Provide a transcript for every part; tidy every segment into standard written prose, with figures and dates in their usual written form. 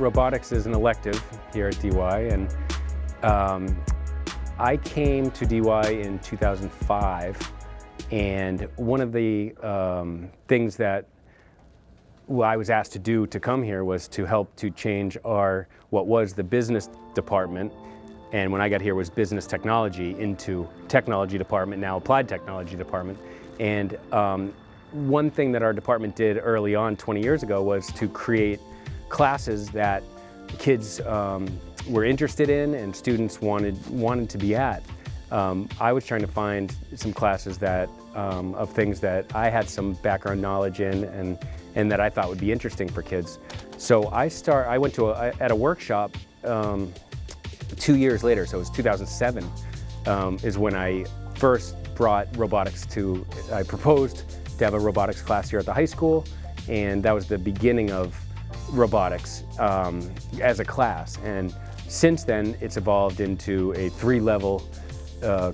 robotics is an elective here at DY, and I came to DY in 2005, and one of the things that I was asked to do to come here was to help to change what was the business department, and when I got here was business technology, into technology department, now applied technology department. And one thing that our department did early on 20 years ago was to create classes that kids were interested in and students wanted to be at. I was trying to find some classes that of things that I had some background knowledge in and that I thought would be interesting for kids. So I went to at a workshop 2 years later, so it was 2007, is when I first brought robotics I proposed to have a robotics class here at the high school, and that was the beginning of robotics as a class. And since then, it's evolved into a 3-level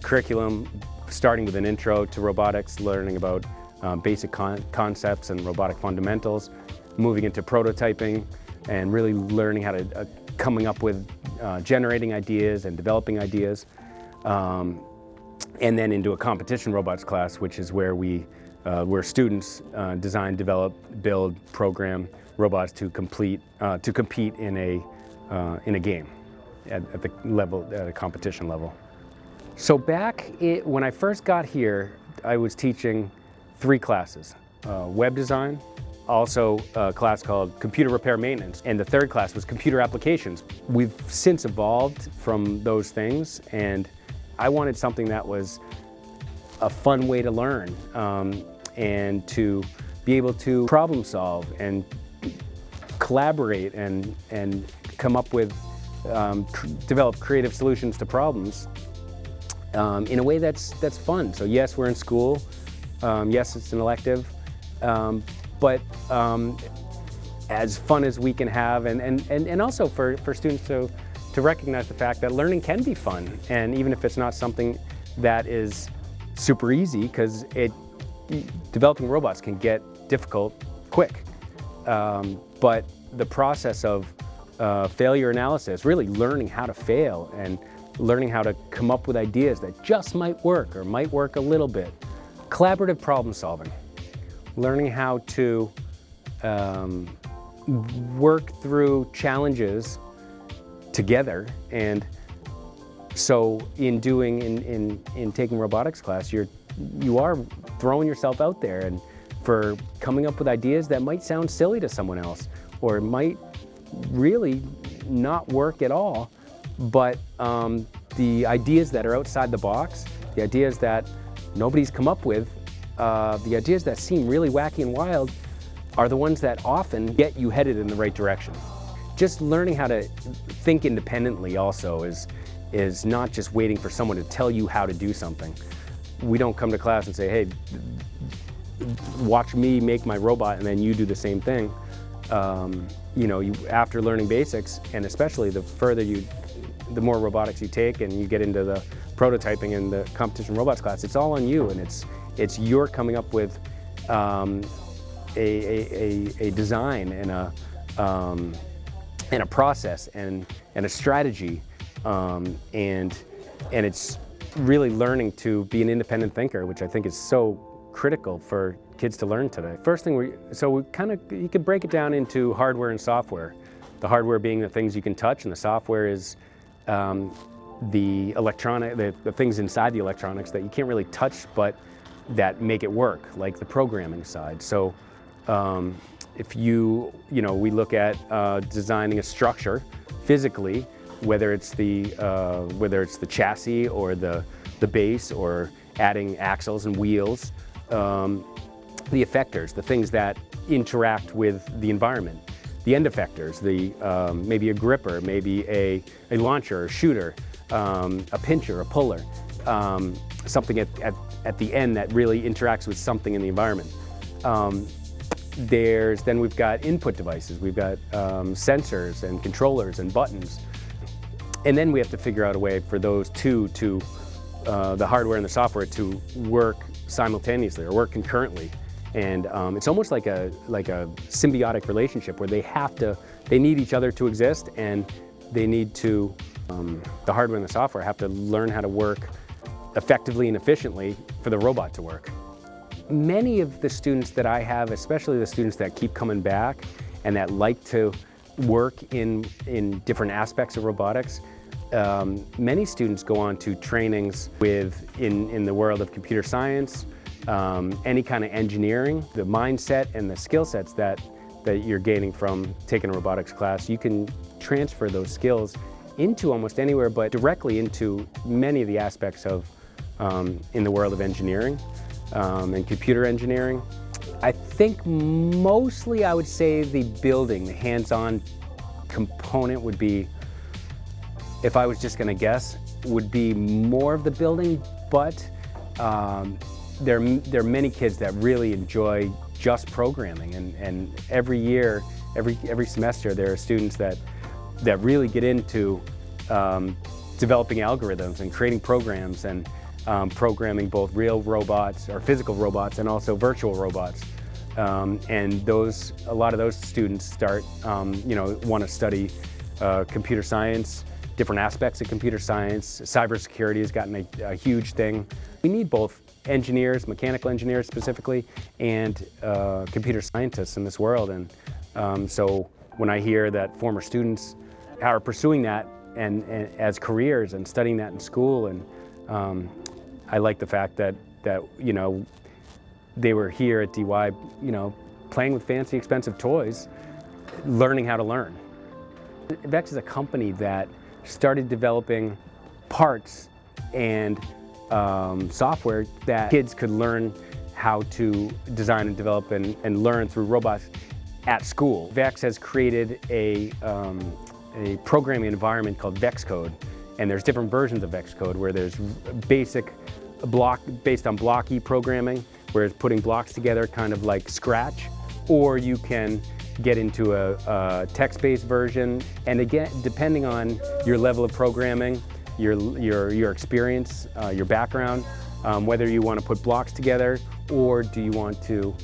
curriculum, starting with an intro to robotics, learning about basic concepts and robotic fundamentals, moving into prototyping, and really learning how to coming up with generating ideas and developing ideas, and then into a competition robots class, which is where students design, develop, build, program robots to compete in a game at a competition level. So when I first got here, I was teaching 3 classes: web design, also a class called computer repair maintenance, and the 3rd class was computer applications. We've since evolved from those things, and I wanted something that was a fun way to learn and to be able to problem solve and collaborate and come up with, develop creative solutions to problems in a way that's fun. So yes, we're in school. Yes, it's an elective, but as fun as we can have, and also for students to recognize the fact that learning can be fun, and even if it's not something that is super easy, because developing robots can get difficult quick. But the process of failure analysis, really learning how to fail and learning how to come up with ideas that just might work or might work a little bit. Collaborative problem solving, learning how to work through challenges together. And so in taking robotics class, you are throwing yourself out there and for coming up with ideas that might sound silly to someone else or might really not work at all, but the ideas that are outside the box, the ideas that nobody's come up with, the ideas that seem really wacky and wild are the ones that often get you headed in the right direction. Just learning how to think independently also is not just waiting for someone to tell you how to do something. We don't come to class and say, hey, watch me make my robot and then you do the same thing. After learning basics, and especially the more robotics you take and you get into the prototyping and the competition robots class, it's all on you, and it's you're coming up with a design and a process and a strategy, and it's really learning to be an independent thinker, which I think is so critical for kids to learn today. First thing you could break it down into hardware and software. The hardware being the things you can touch, and the software is the things inside the electronics that you can't really touch but that make it work, like the programming side. So if we look at designing a structure physically, whether it's the chassis or the base, or adding axles and wheels, the effectors, the things that interact with the environment, the end effectors, maybe a gripper, maybe a launcher or shooter, a pincher, a puller, something at the end that really interacts with something in the environment. Then we've got input devices, we've got sensors and controllers and buttons. And then we have to figure out a way for those two the hardware and the software, to work simultaneously or work concurrently. And it's almost like a symbiotic relationship where they need each other to exist, and they need to, the hardware and the software have to learn how to work effectively and efficiently for the robot to work. Many of the students that I have, especially the students that keep coming back and that like to work in different aspects of robotics, many students go on to trainings in the world of computer science, any kind of engineering. The mindset and the skill sets that you're gaining from taking a robotics class, you can transfer those skills into almost anywhere, but directly into many of the aspects of in the world of engineering and computer engineering. I think mostly I would say the building, the hands-on component would be, if I was just going to guess, would be more of the building, but there are many kids that really enjoy just programming, and every year, every semester, there are students that really get into developing algorithms and creating programs and programming both real robots or physical robots and also virtual robots. And a lot of those students start, want to study computer science, different aspects of computer science. Cybersecurity has gotten a huge thing. We need both engineers, mechanical engineers specifically, and computer scientists in this world. And so when I hear that former students are pursuing that and as careers and studying that in school, and I like the fact that they were here at DY, playing with fancy, expensive toys, learning how to learn. VEX is a company that started developing parts and software that kids could learn how to design and develop and learn through robots at school. VEX has created a programming environment called VEX Code, and there's different versions of VEX Code where there's basic based on blocky programming, where it's putting blocks together kind of like Scratch, or you can get into a text-based version. And again, depending on your level of programming, your experience, your background, whether you want to put blocks together or do you want to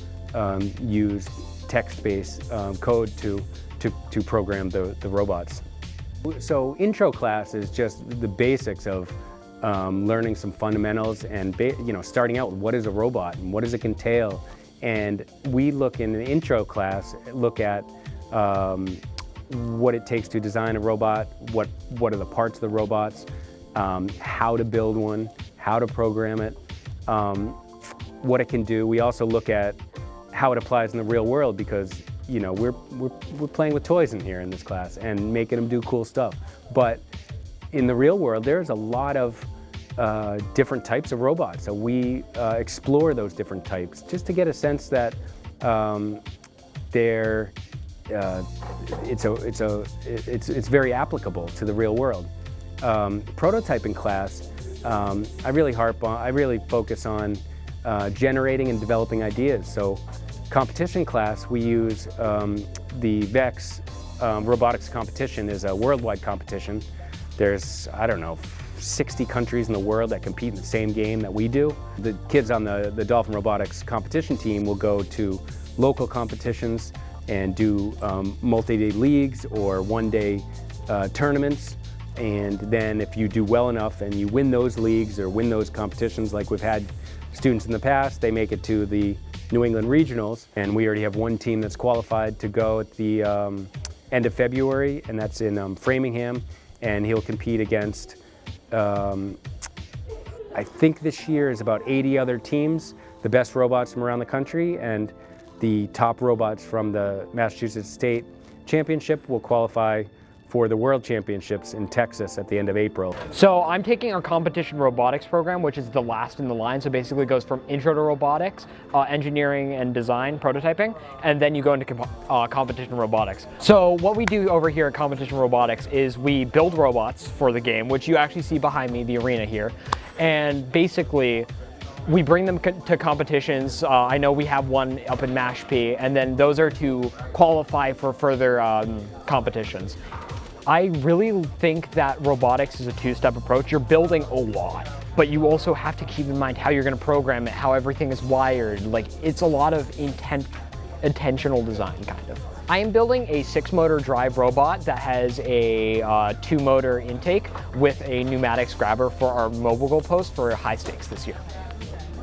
use text-based code to program the robots. So intro class is just the basics of learning some fundamentals and starting out with what is a robot and what does it entail. And we look in the intro class, look at what it takes to design a robot, what are the parts of the robots, how to build one, how to program it, what it can do. We also look at how it applies in the real world, because we're playing with toys in here in this class and making them do cool stuff. But in the real world, there's a lot of different types of robots. So we explore those different types just to get a sense that it's very applicable to the real world. Prototyping class, I really focus on generating and developing ideas. So competition class, we use the VEX robotics competition is a worldwide competition. There's, 60 countries in the world that compete in the same game that we do. The kids on the Dolphin Robotics competition team will go to local competitions and do multi-day leagues or one-day tournaments. And then if you do well enough and you win those leagues or win those competitions, like we've had students in the past, they make it to the New England Regionals. And we already have one team that's qualified to go at the end of February, and that's in Framingham. And he'll compete against, I think this year is about 80 other teams, the best robots from around the country, and the top robots from the Massachusetts State Championship will qualify for the World Championships in Texas at the end of April. So I'm taking our competition robotics program, which is the last in the line. So basically it goes from intro to robotics, engineering and design, prototyping, and then you go into competition robotics. So what we do over here at competition robotics is we build robots for the game, which you actually see behind me, the arena here. And basically we bring them to competitions. I know we have one up in Mashpee, and then those are to qualify for further competitions. I really think that robotics is a two-step approach. You're building a lot. but you also have to keep in mind how you're going to program it, how everything is wired. Like, it's a lot of intentional design, kind of. I am building a 6-motor drive robot that has a 2-motor intake with a pneumatics grabber for our mobile goalpost for high stakes this year.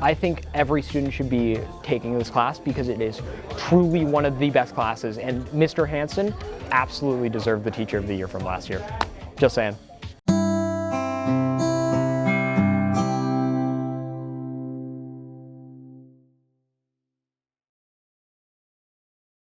I think every student should be taking this class because it is truly one of the best classes, and Mr. Hansen absolutely deserved the Teacher of the Year from last year. Just saying.